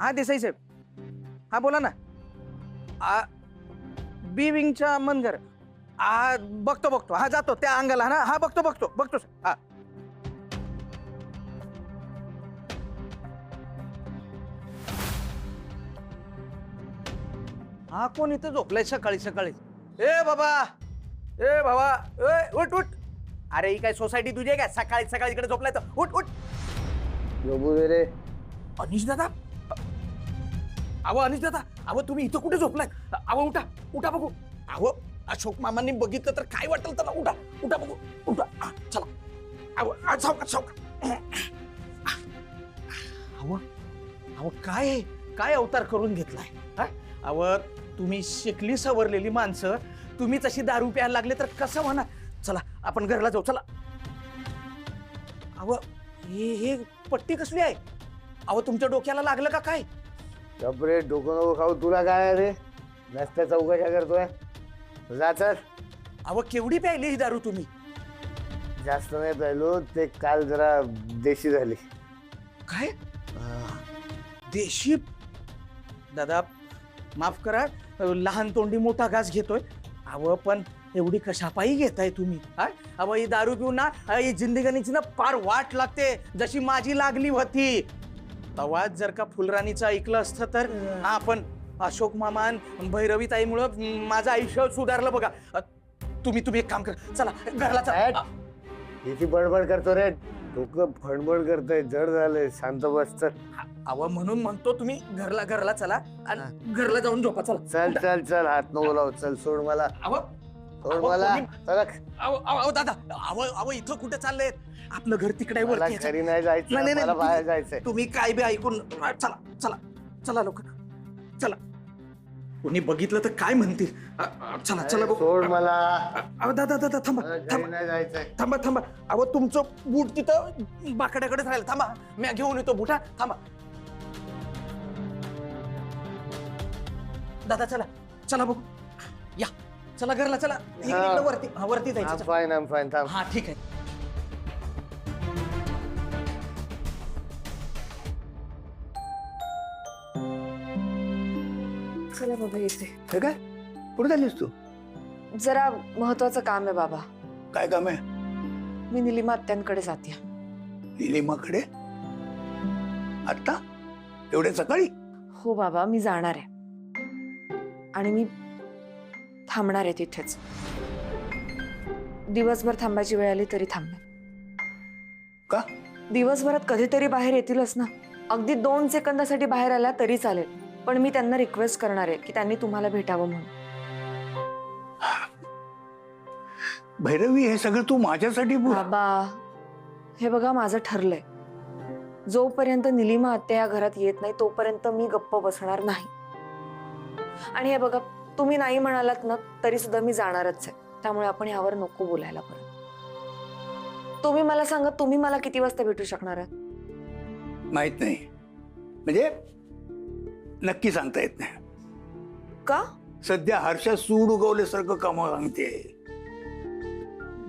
हा देसाई साहेब, हा बोला ना. बी विंगच्या मनगर. हा बघतो हा जातो त्या अंगाला ना. हा बघतो हा. हा कोण इथं झोपलाय सकाळी सकाळी? ए बाबा, ए बाबा, ए उठ उठ. अरे ही काय सोसायटी तुझी आहे काय? सकाळी सकाळी इकडे झोपलाय तर उठ उठ. रे अनिश दादा, अहो अनिश दादा, अहो तुम्ही इथं कुठे झोपलाय? अहो उठा उठा बघू. अहो अशोक मामांनी बघितलं तर काय वाटेल त्याला. उठा उठा बघू उठा. चला अहो सावकाश. अहो अहो काय काय अवतार करून घेतलाय हा? अहो तुम्ही शिकली सवरलेली माणसं, तुम्हीच अशी दारू प्यायला लागले तर कसं म्हणा. चला आपण घरला जाऊ चला. अहो हे पट्टी कसली आहे? अहो तुमच्या डोक्याला लागलं का काय? बापरे, डोकं नको खाऊ. तुला काय रे? नसत्या चौकशा करतोय. जा चल. अहो केवढी प्यायली ही दारू तुम्ही? जास्त नाही प्यायलो, ते काल जरा देशी झाली. काय देशी? दादा माफ करा, लहान तोंडी मोठा घास घेतोय. अहो पण एवढी कशापायी घेताय तुम्ही? अहो ही दारू पिऊन ना ही जिंदगानीची ना फार वाट लागते, जशी माझी लागली होती. तवाच जर का फुलराणीचं ऐकलं असतं तर आपण अशोक मामान भैरवी ताईमुळं माझं आयुष्य सुधारलं बघा. तुम्ही एक काम करा, चला घरला चला. किती बडबड करतो रे, डोकं फडबड करतोय, जड झालंय. शांत बस चल. अहो म्हणून म्हणतो तुम्ही घरला चला आणि घरला जाऊन झोपा. चला चल चल चल, हात नको लाव. चल सोड मला, अहो सोड मला. चला अहो दादा, अहो इथं कुठे चाललेत? आपलं घर तिकडे मला वरती. घरी नाही जायचं, मला बाहेर जायचंय. तुम्ही काय बी ऐकून चला चला चला लवकर चला. कोणी बघितलं तर काय म्हणतील? चला चला बघू. सोड मला. अहो दादा थांबा घरी नाही जायचंय. थांबा. अहो तुमचं बूट तिथं बाकड्याकडे राहिलं. थांबा मी घेऊन येतो बूट. थांबा दादा, चला बघू या. चला घरला चला. इकडे वरती जायचं. I'm fine. थांब. हा ठीक आहे. चला बाबा येते. हे काय? कुठे झालीस तू? जरा महत्वाचं काम आहे बाबा. काय काम आहे? मी निलिमा आत्यांकडे जाते. निलिमाकडे? आता एवढ्या सकाळी? हो बाबा, मी जाणार आहे आणि मी थांबणार आहे तिथेच. दिवसभर थांबायची वेळ आली तरी थांबणार. का? दिवसभरात कधीतरी बाहेर येतीलच ना. अगदी 2 सेकंदासाठी बाहेर आला तरी चालेल, पण मी त्यांना रिक्वेस्ट करणार आहे की त्यांनी तुम्हाला भेटावं म्हणून. भैरवी, हे सगळं तू माझ्यासाठी बोल. बाबा हे बघा, माझं ठरलंय. जोपर्यंत निलिमा आत्या या घरात येत नाही तोपर्यंत मी गप्प बसणार नाही. आणि हे बघा, तुम्ही नाही म्हणालात ना तरी सुद्धा मी जाणारच आहे. त्यामुळे आपण यावर नको बोलायला परत. तुम्ही मला सांगा, तुम्ही मला किती वाजता भेटू शकणार आहात? माहित नाही, म्हणजे नक्की सांगता येत नाही. का? सध्या हर्षा सूड उगवल्यासारखं काम सांगते.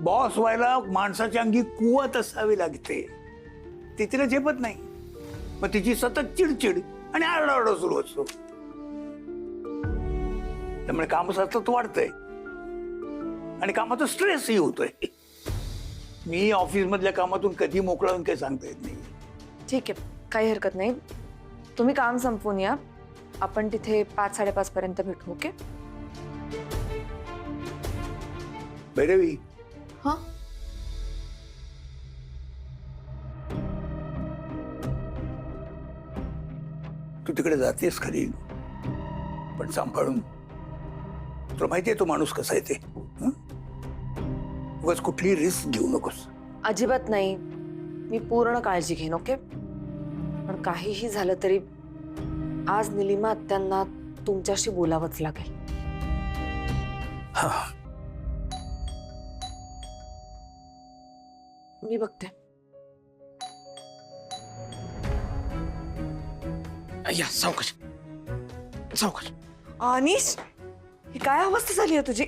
बॉस व्हायला माणसाच्या अंगी कुवत असावी लागते. ती तिला झेपत नाही. मग तिची सतत चिडचिड आणि आरडाओरडा सुरू असतो. त्यामुळे काम सतत वाढतंय आणि कामाचा स्ट्रेसही होतोय. मी ऑफिस मधल्या कामातून कधी मोकळा होऊन काही सांगता येत नाही. ठीक आहे, काही हरकत नाही. तुम्ही काम संपवून या. आपण तिथे 5-5:30 पर्यंत भेटू. ओके? भैरवी, हा. तू तिकडे जातेस खरी, पण सांभाळून. तुला माहितीये तो माणूस कसा आहे ते. उगाच कुठली रिस्क घेऊ नकोस. अजिबात नाही, मी पूर्ण काळजी घेईन. ओके? पण काहीही झालं तरी आज निलिमा आत्यांना तुमच्याशी बोलावंच लागेल. मी बघते. या सावकाश. अनिश, ही काय अवस्था झाली आहे तुझी?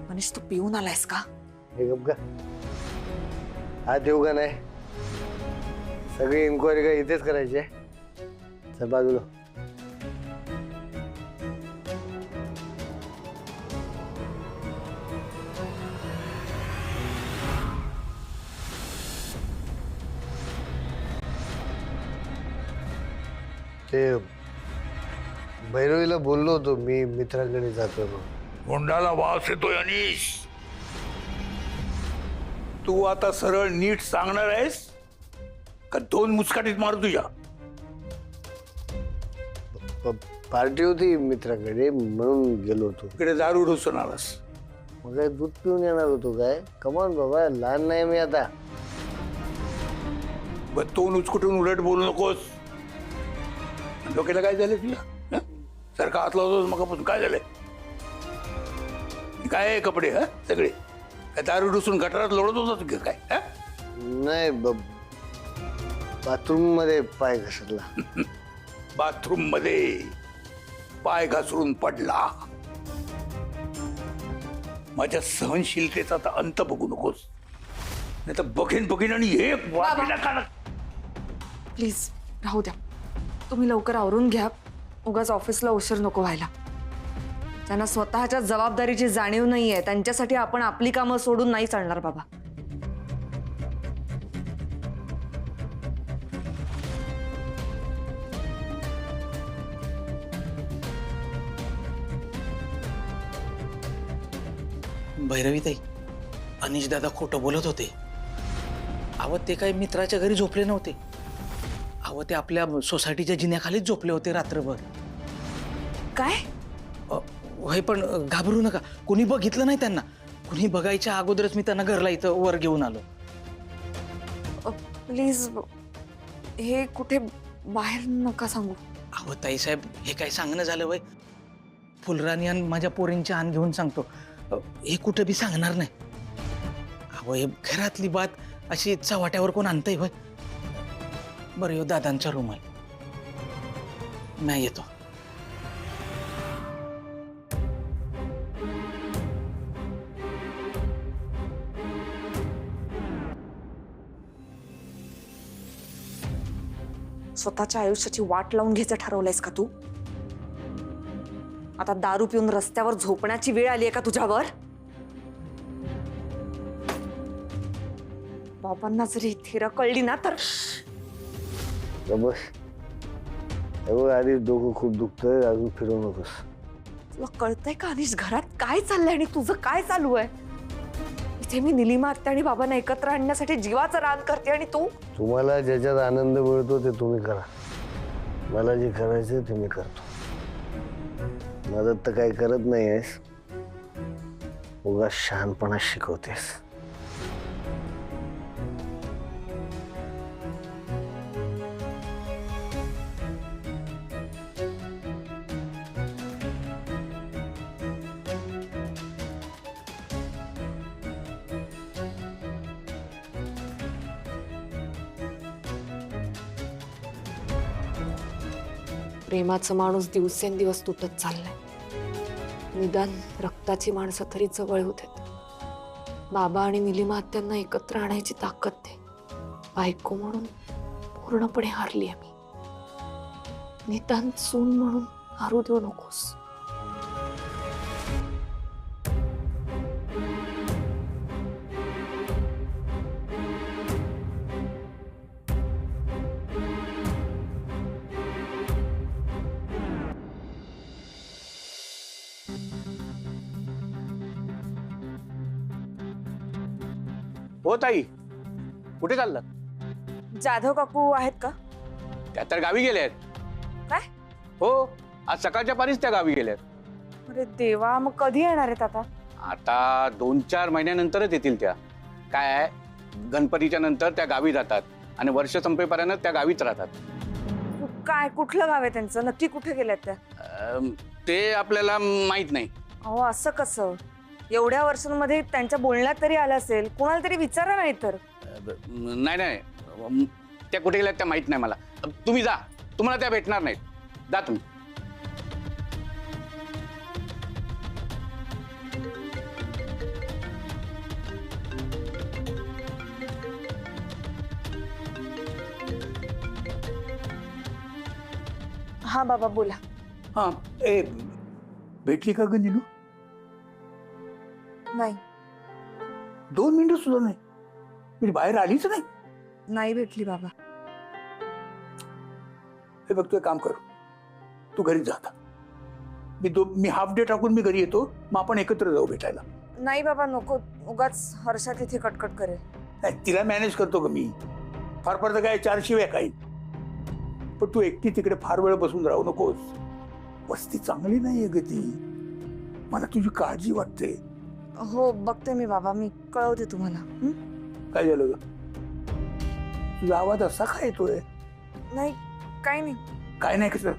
अनिश, तू पिऊन आलायस का? हे गप का? हा देऊ का नाही? सगळी इन्क्वायरी का इथेच करायची आहे? सर बाजूला. ते भैरवीला बोललो होतो मी मित्राकडे जातो म्हणून. तोंडाला वास येतोय अनिश. तू आता सरळ नीट सांगणार आहेस का 2 मुस्काटीत मारू तुझ्या? पार्टी होती मित्राकडे म्हणून गेलो होतो. इकडे दारू ढोसून आलास. मग काय दूध पिऊन येणार होतो काय? कमान बाबा, लहान नाही मी आता. तोंड उचकुटून उलट बोलू नकोस. डोक्याला काय झालं तुला? हं? सारखा हात लावतोस मगापासून. काय झालंय? काय आहे कपडे हा सगळे? काय दारू ढोसून गटारात लोळत होता तू काय? हं? नाही, बाथरूम मध्ये पाय घसरला. बाथरूम मध्ये पाय घसरून पडला. माझ्या सहनशीलतेचा आता अंत बघू नकोस, नाही तर बघेन आणि हे वाटेला काढ. प्लीज राहू द्या. तुम्ही लवकर आवरून घ्या. उगाच ऑफिसला उशीर नको व्हायला. त्यांना स्वतःच्या जबाबदारीची जाणीव नाहीये. त्यांच्यासाठी आपण आपली कामं सोडून नाही चालणार बाबा. भैरवीताई, अनिश दादा खोटं बोलत होते. अहो ते काही मित्राच्या घरी झोपले नव्हते. अहो ते आपल्या सोसायटीच्या जिन्याखालीच झोपले होते रात्रभर. काय? होय, पण घाबरू नका. कुणी बघितलं नाही त्यांना. कुणी बघायच्या अगोदरच मी त्यांना घरला इथं वर घेऊन आलो. प्लीज हे कुठे बाहेर नका सांगू. अहो ताईसाहेब, हे काय सांगणं झालं वय? फुलराणी आणि माझ्या पोरींची आण घेऊन सांगतो. हे कुठं बी सांगणार नाही. अहो हे घरातली बात अशी चव्हाट्यावर कोण आणतंय वय? बरं येऊ दादांच्या रूम आहे. नाही येतो. स्वतःच्या आयुष्याची वाट लावून घ्यायचं ठरवलंयस का तू? आता दारू पिऊन रस्त्यावर झोपण्याची वेळ आली आहे का तुझ्यावर? बाबांना जरी थिर कळली ना तर बस, आधी डोकं खूप दुखतंय, अजून फिरवू नकोस. तुला कळतंय का अनिश घरात काय चाललंय आणि तुझं काय चालू आहे? इथे मी निलिमा आत्या आणि बाबांना एकत्र आणण्यासाठी जीवाचं रान करते आणि तू? तुम्हाला ज्याच्यात आनंद मिळतो ते तुम्ही करा. मला जे करायचं ते मी करतो. मदत तर काही करत नाही आहेस, उगाच शहाणपणा शिकवतेस. प्रेमाचं माणूस दिवसेंदिवस तुटत चाललंय. निदान रक्ताची माणसं तरी जवळ होत आहेत. बाबा आणि निलिमा आत्यांना एकत्र आणायची ताकद दे. बायको म्हणून पूर्णपणे हारली आहे मी. निदान सून म्हणून हारू देऊ नकोस. हो ताई, कुठे चाललात? जाधव काकू आहेत का? त्या तर गावी गेल्या आहेत. काय? हो, आज सकाळच्या पारीच त्या गावी गेल्यात. अरे देवा, मग कधी येणार आहेत आता? आता 2-4 महिन्यानंतरच येतील त्या. काय आहे, गणपतीच्या नंतर त्या गावी जातात आणि वर्ष संपेपर्यंत त्या गावीच राहतात. काय, कुठलं गाव आहे त्यांचं? नक्की कुठे गेल्यात त्या? ते आपल्याला माहित नाही. अहो असं कसं? एवढ्या वर्षांमध्ये त्यांच्या बोलण्यात तरी आलं असेल. कोणाला तरी विचारा नाही तर. नाही, त्या कुठे गेल्यात त्या माहित नाही मला. तुम्ही जा, तुम्हाला त्या भेटणार नाहीत. जा तुम्ही. हा बाबा बोला. हा ए भेटली का ग नीलू? नाही 2 मिनिटं सुद्धा नाही, म्हणजे बाहेर आलीच नाही. नाही भेटली बाबा. हे बघ, तू एक काम कर, तू घरी जा आता. मी हाफ डे टाकून मी घरी येतो, मग आपण एकत्र जाऊ भेटायला. नाही बाबा नको, उगाच हर्षा तिथे कटकट करेल. नाही, तिला मॅनेज करतो ग मी. फार फार तर काय 4 शिव्या काही, पण तू एकटी तिकडे फार वेळ बसून राहू नकोस. वस्ती चांगली नाहीये ग ती, मला तुझी काळजी वाटते. हो बघते मी बाबा, मी कळवते तुम्हाला. हं? काय झालं ग? तुझा आवाज असा काय येतोय? नाही काही नाही. काय नाही कसं?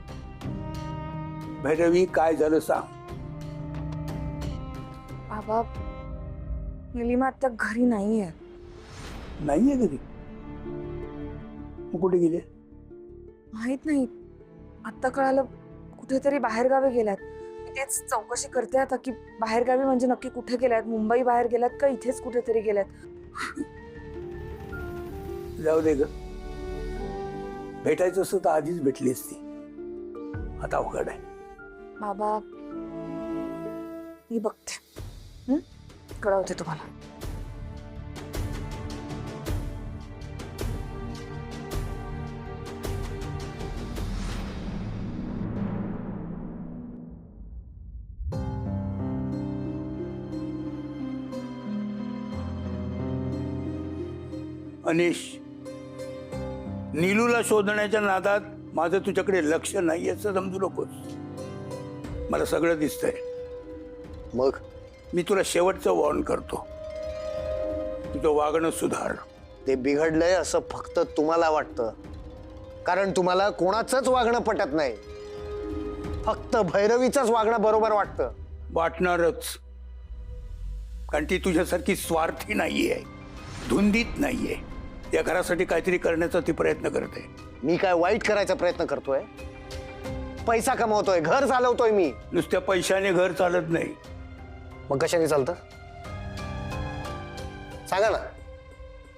भैरवी काय झालं सांग. बाबा निलिमा आता घरी नाहीये. नाहीये घरी? मग कुठे गेले? माहित नाही, आता कळालं कुठेतरी बाहेर गावी गेल्यात. मी तेच चौकशी करते आता की बाहेर गावी म्हणजे नक्की कुठे गेल्यात, मुंबई बाहेर गेल्यात का इथेच कुठेतरी गेल्यात. जाऊ दे ग, भेटायचं असं तर आधीच भेटली असती, आता अवघड आहे. बाबा मी बघते. हं? कळवते तुम्हाला. अनिश, नीलूला शोधण्याच्या नादात माझं तुझ्याकडे लक्ष नाही असं समजू नकोस. मला सगळं दिसतंय. मग मी तुला शेवटचं वॉर्न करतो, तुझं वागणं सुधार. ते बिघडलंय असं फक्त तुम्हाला वाटतं, कारण तुम्हाला कोणाचंच वागणं पटत नाही. फक्त भैरवीचंच वागणं बरोबर वाटतं. वाटणारच, कारण ती तुझ्यासारखी स्वार्थी नाहीये, धुंदीत नाहीये. या घरासाठी काहीतरी करण्याचा ती प्रयत्न करते. मी काय वाईट करायचा प्रयत्न करतोय? पैसा कमवतोय, घर चालवतोय मी. नुसत्या पैशाने घर चालत नाही. मग कशाने चालतं? सांगा ना,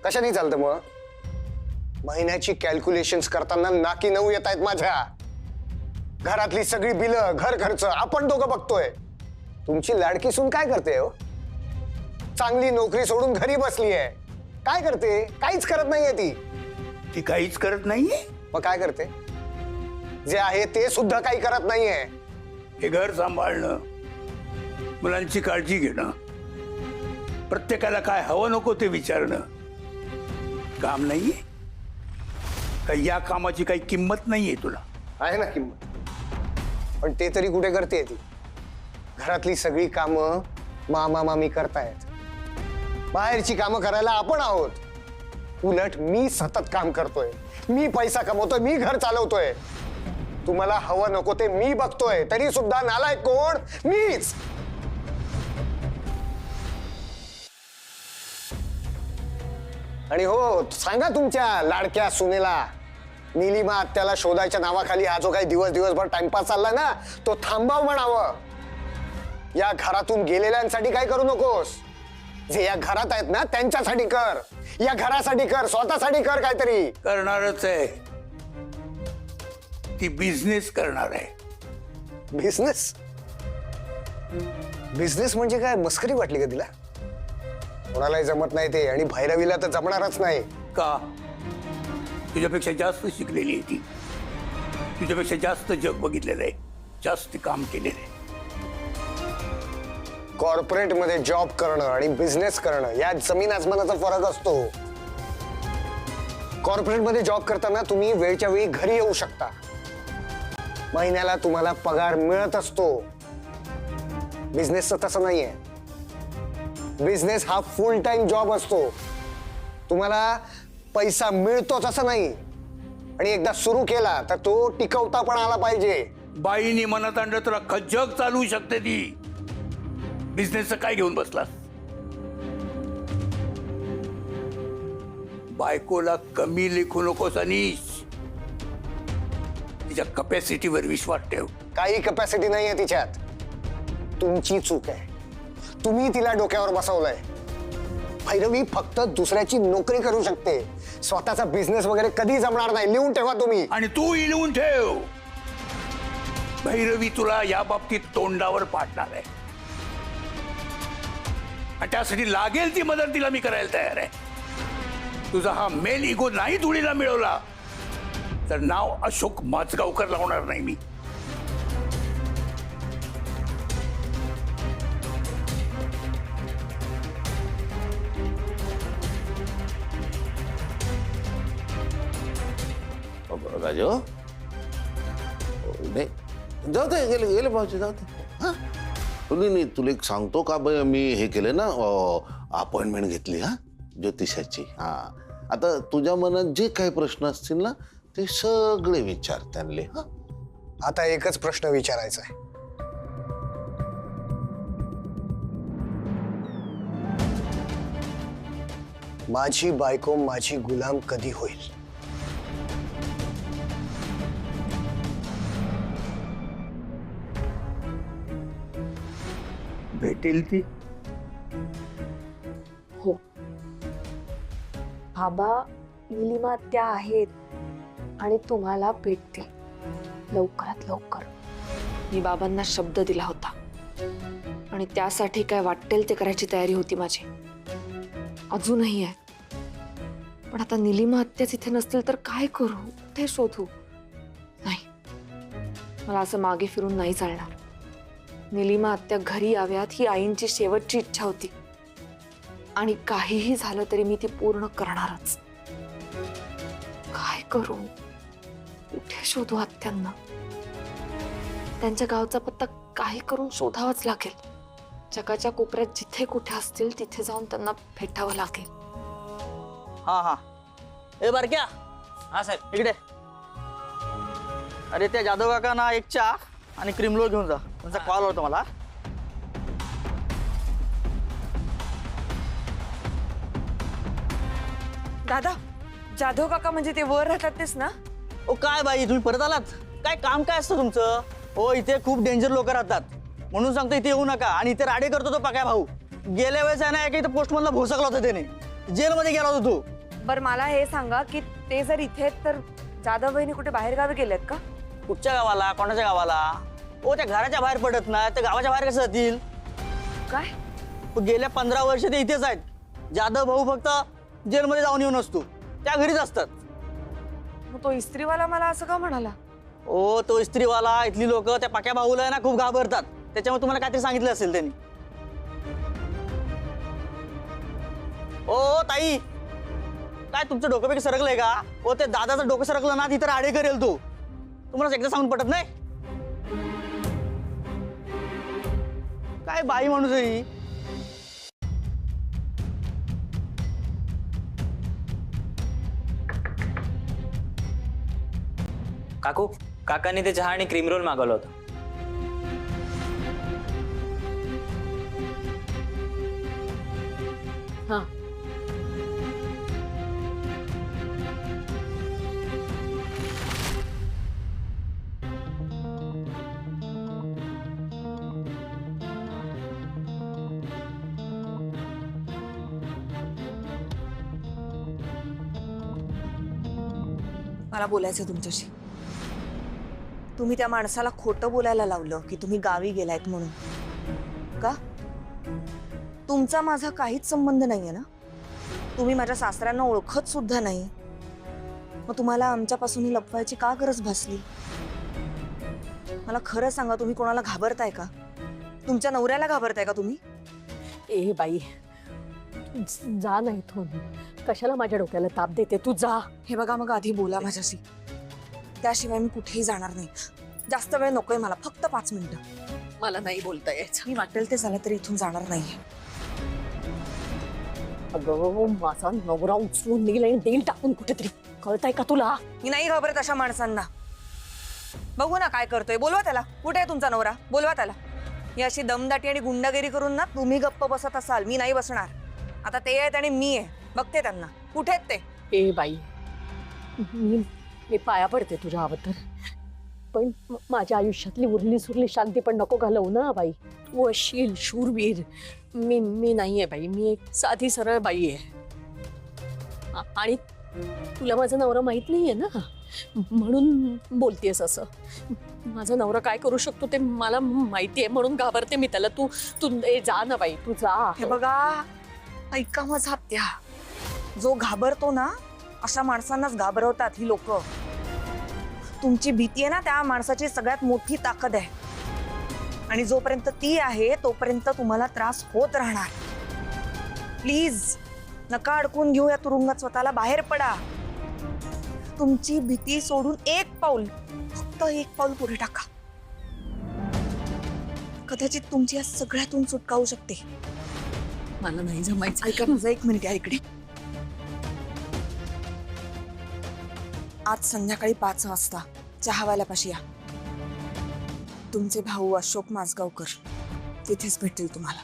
कशाने चालतं? मग महिन्याची कॅल्क्युलेशन्स करताना नाकी नऊ येत आहेत माझ्या. घरातली सगळी बिलं, घर खर्च आपण दोघं बघतोय. तुमची लाडकी सून काय करते हो? चांगली नोकरी सोडून घरी बसली आहे. काय करते? काहीच करत नाहीये ती. ती काहीच करत नाहीये. मग काय करते? जे आहे ते सुद्धा काही करत नाहीये. हे घर सांभाळणं, मुलांची काळजी घेणं, प्रत्येकाला काय हवं नको ते विचारणं काम नाहीये का? या कामाची काही किंमत नाहीये तुला? आहे ना किंमत, पण ते तरी कुठे करते ती? घरातली सगळी कामं मामा मामी करतायत. बाहेरची कामं करायला आपण आहोत. उलट मी सतत काम करतोय, मी पैसा कमवतोय, मी घर चालवतोय. तुम्हाला हवं नको ते मी बघतोय, तरी सुद्धा नालायक कोण? मीच. आणि हो, सांगा तुमच्या लाडक्या सुनेला, निलिमा आत्याला शोधायच्या नावाखाली हा जो काही दिवसभर टाइमपास चाललाय ना, तो थांबाव म्हणावं. या घरातून गेलेल्यांसाठी काय करू नकोस. जे या घरात आहेत ना त्यांच्यासाठी कर, या घरासाठी कर, स्वतःसाठी कर. काहीतरी करणारच आहे. ती बिझनेस करणार आहे. बिझनेस? बिझनेस म्हणजे काय मस्करी वाटली का तिला? कोणालाही जमत नाही ते, आणि भैरवीला तर जमणारच नाही. का? तुझ्यापेक्षा जास्त शिकलेली आहे ती, तुझ्यापेक्षा जास्त जग बघितलेलं आहे, जास्त काम केलेलं आहे. कॉर्पोरेट मध्ये जॉब करणं आणि बिझनेस करणं यात जमीन आसमानाचा फरक असतो. कॉर्पोरेट मध्ये जॉब करताना तुम्ही वेळच्या वेळी घरी येऊ शकता, महिन्याला तुम्हाला पगार मिळत असतो. बिझनेसचं तसं नाहीये. बिझनेस हा फुल टाइम जॉब असतो. तुम्हाला पैसा मिळतोच असं नाही, आणि एकदा सुरू केला तर तो टिकवता पण आला पाहिजे. बाईनी मनात आणलं तर अख्खं जग चालवू शकते ती. बिझनेसचं काय घेऊन बसलास? बायकोला कमी लेखू नकोस अनिश. तिच्या कपॅसिटीवर विश्वास ठेव. काही कपॅसिटी नाहीये तिच्यात. तुमची चूक आहे. तुम्ही तिला डोक्यावर बसवलंय. भैरवी फक्त दुसऱ्याची नोकरी करू शकते, स्वतःचा बिझनेस वगैरे कधी जमणार नाही. लिहून ठेवा तुम्ही. आणि तू लिहून ठेव, भैरवी तुला या बाबतीत तोंडावर पाडणार आहे आणि त्यासाठी लागेल ती मदत तिला मी करायला तयार आहे. तुझा हा मेल इगो नाही धुळीला मिळवला तर नाव अशोक माजगावकर लावणार नाही मी. राजो नाही जाऊ दे, गेले गेले भाऊजी, जाऊ दे. हा तुला नाही, तुला एक सांगतो का बाई, मी हे केले ना, अपॉइंटमेंट घेतली हा ज्योतिषाची. हा आता तुझ्या मनात जे काही प्रश्न असतील ना ते सगळे विचार त्यांना. हा आता एकच प्रश्न विचारायचा आहे. माझी बायको माझी गुलाम कधी होईल? भेटेल ती. हो बाबा, निलिमा त्या आहेत आणि तुम्हाला भेटतील लवकरात लवकर. मी बाबांना शब्द दिला होता आणि त्यासाठी काय वाटेल ते करायची तयारी होती माझी. अजूनही आहे. पण आता निलिमा आत्याच इथे नसतील तर काय करू, कुठे शोधू? नाही, मला असं मागे फिरून नाही चालणार. निलिमा आत्या घरी याव्यात ही आईंची शेवटची इच्छा होती आणि काहीही झालं तरी मी ती पूर्ण करणारच. काय करू, कुठे शोधू आत्यांना? त्यांच्या गावचा पत्ता काही करून शोधावाच लागेल. जगाच्या कोपऱ्यात जिथे कुठे असतील तिथे जाऊन त्यांना भेटावं लागेल. हा हा, ए बारक्या. हा साहेब इकडे. अरे त्या जाधव काकांना एक चहा आणि क्रीमरोल घेऊन जा, त्यांचा कॉल होता मला. दादा, जाधव काका म्हणजे ते वर राहतात तेच ना? ओ काय बाई, तुम्ही परत आलात? काय काम काय असतं तुमचं? हो, इथे खूप डेंजर लोक राहतात म्हणून सांगतो इथे येऊ नका. आणि इथे राडे करतो तो पाक्या भाऊ. गेल्या वेळेस आहे ना, इथे पोस्टमनला भोसकला होता त्याने, जेलमध्ये गेला होता तो. बर मला हे सांगा की ते जर इथे आहेत तर जाधव बहिणी कुठे बाहेर गावी गेलेत का? कुठच्या गावाला, कोणाच्या गावाला? ओ त्या घराच्या बाहेर पडत ना, त्या गावाच्या बाहेर कसं जातील? काय? गेल्या 15 वर्ष ते इथेच आहेत. जाधव भाऊ फक्त जेलमध्ये जाऊन येऊन असतो, त्या घरीच असतात. मग तो इस्त्रीवाला मला असं का म्हणाला? ओ तो इस्त्रीवाला, इथली लोक त्या पाक्या भाऊला आहे ना खूप घाबरतात. त्याच्यामुळे तुम्हाला काहीतरी सांगितलं असेल त्यांनी. ओ ताई, काय तुमचं डोकंपैकी सरकलंय का? ओ ते दादाचं डोकं सरकलं ना तिथं राडे करेल तो. तुम्हाला एकदा सांगून पटत नाही? काय बाई माणूस आहे ही. काकू, काकांनी ते चहा आणि क्रीम रोल मागवलं होतं. हा, मला बोलायचं तुमच्याशी. तुम्ही त्या माणसाला खोटं बोलायला लावलं की तुम्ही गावी गेलायत म्हणून. का? तुमचा माझा काहीच संबंध नाहीये ना? तुम्ही माझ्या सासऱ्यांना ओळखत सुद्धा नाही. मग तुम्हाला आमच्यापासून लपवायची का गरज भासली? मला खरं सांगा, तुम्ही कोणाला घाबरताय का? तुमच्या नवऱ्याला घाबरताय का तुम्ही? ए बाई, जा ना इथून. कशाला माझ्या डोक्याला ताप देते? तू जा. हे बघा, मग आधी बोला माझ्याशी, त्याशिवाय मी कुठेही जाणार नाही. जास्त वेळ नकोय मला, फक्त 5 मिनिटं. मला नाही बोलता यायचं. मी वाटेल ते झालं तरी इथून जाणार नाहीये. अगं, माझा नवरा उचलून नेईल आणि देईल टाकून कुठेतरी. कळतंय का तुला? मी नाही घाबरत अशा माणसांना. बघू ना काय करतोय. बोलवा त्याला. कुठे आहे तुमचा नवरा? बोलवा त्याला. ही अशी दमदाटी आणि गुंडागिरी करून ना तुम्ही गप्प बसत असाल, मी नाही बसणार. आता ते आहेत आणि मी आहे, बघते त्यांना. कुठे आहेत ते? ए बाई, मी पाया पडते तुझ्या अबद्दल, पण माझ्या आयुष्यातली उरली सुरली शांती पण नको घालवू ना बाई. तू अशील शूरवीर. मी नाही आहे बाई. मी एक साधी सरळ बाई आहे. आणि तुला माझा नवरा माहित नाहीये ना? म्हणून बोलतेस असं. माझा नवरा काय करू शकतो ते मला माहितीये, म्हणून घाबरते मी त्याला. तू तू जा ना बाई, तू जा. हे बघा, ऐका माझा हत्या. जो घाबरतो ना, अशा माणसांनाच घाबरवतात ही लोक. तुमची भीती आहे ना, त्या माणसाची सगळ्यात मोठी ताकद आहे. आणि जोपर्यंत ती आहे तोपर्यंत तुम्हाला त्रास होत राहणार. प्लीज नका अडकून घेऊ या तुरुंगात स्वतःला. बाहेर पडा. तुमची भीती सोडून एक पाऊल, फक्त एक पाऊल पुढे टाका. कदाचित तुमची या सगळ्यातून सुटका होऊ शकते. मला नाही जमायचं. ऐका माझं, एक मिनिट या इकडे. आज संध्याकाळी 5 वाजता चहावाल्यापाशी या. तुमचे भाऊ अशोक माजगावकर तिथेच भेटतील तुम्हाला.